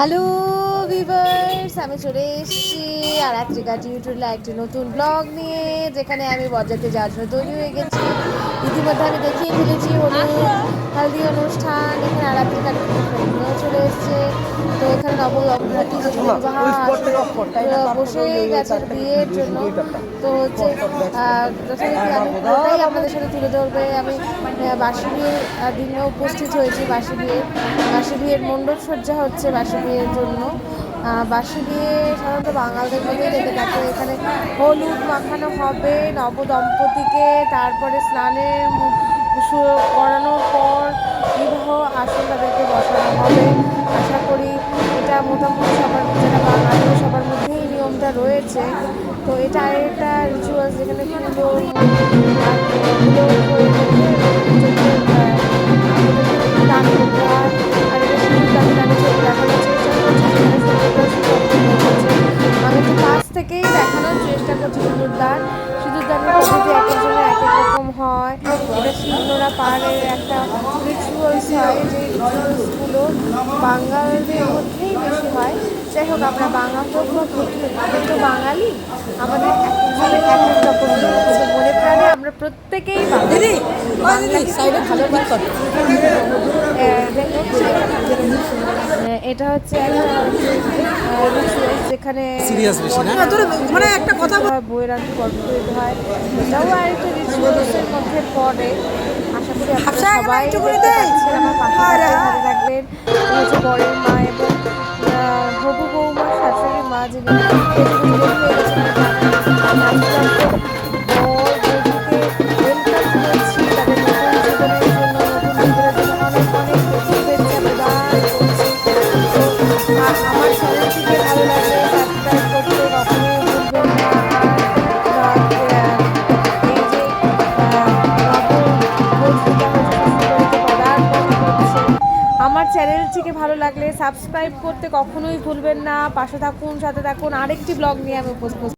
Hello viewers, আমি চলে এসেছি আরাত্রিকা টিউটোরিয়ালে একটি নতুন ব্লগ নিয়ে, যেখানে আমি বরযাত্রী যাওয়ার জন্য তৈরি হয়ে গেছি। ইতিমধ্যে আমি দেখিয়ে ফেলেছি হলদি অনুষ্ঠান। এখানে আরাত্রিকা নিয়েও চলে এসছে। তো এখানে নবদম্পতি বসে গেছে বিয়ের জন্য। তো হচ্ছে যথারীতি আমি পুরোটাই আপনাদের সাথে তুলে ধরবে। আমি বাসি বিয়ের দিনে উপস্থিত হয়েছি। বাসি বিয়ের মণ্ডপ সজ্জা হচ্ছে বাসি বিয়ের জন্য। বাসি বিয়ে সাধারণত বাঙালদের মধ্যেই লেগে থাকে। এখানে হলুদ মাখানো হবে নবদম্পতিকে, তারপরে স্নানের করানোর পর বিবাহ আসন তাদেরকে বসানো হবে। আশা করি এটা মোটামুটি সবার, যারা বাঙালি সবার মধ্যেই এই নিয়মটা রয়েছে। তো এটা একটা রিচুয়ালস, যেখানে দান করতে হয়। আর এটা সিঁদুর দান দেখানোর চেষ্টা করছি। আমি তো কাছ থেকেই দেখানোর চেষ্টা করছি সিঁদুর দানের পদ্ধতি এক একজনের এক এক রকম হয়। এটা শিলনোড়া পাহাড়ের একটা রিচুয়ালস হয়, যে রিচুয়ালসগুলো বাঙালদের মধ্যেই বেশি হয়। যাই হোক, আমরা বাঙাল হোক বা আমরা তো বাঙালি, আমাদের এক একজনের এক এক রকম মনে প্রাণে আমরা প্রত্যেকেই বাঙালি। এটা হচ্ছে যেখানে মানে একটা কথা বইয়ের আগে গল্প তৈরি হয়। এটাও আরেকটা রিচুয়ালসের মধ্যে পড়ে। আশা করি আপনারা সবাই আমার পাশে থাকবেন। হচ্ছে বরের মা এবং হবু বৌমা, শাশুড়ি মা, যিনি আমার চ্যানেলটিকে ভালো লাগলে সাবস্ক্রাইব করতে কখনোই ভুলবেন না। পাশে থাকুন, সাথে থাকুন। আরেকটি ব্লগ নিয়ে আমি উপস্থিত।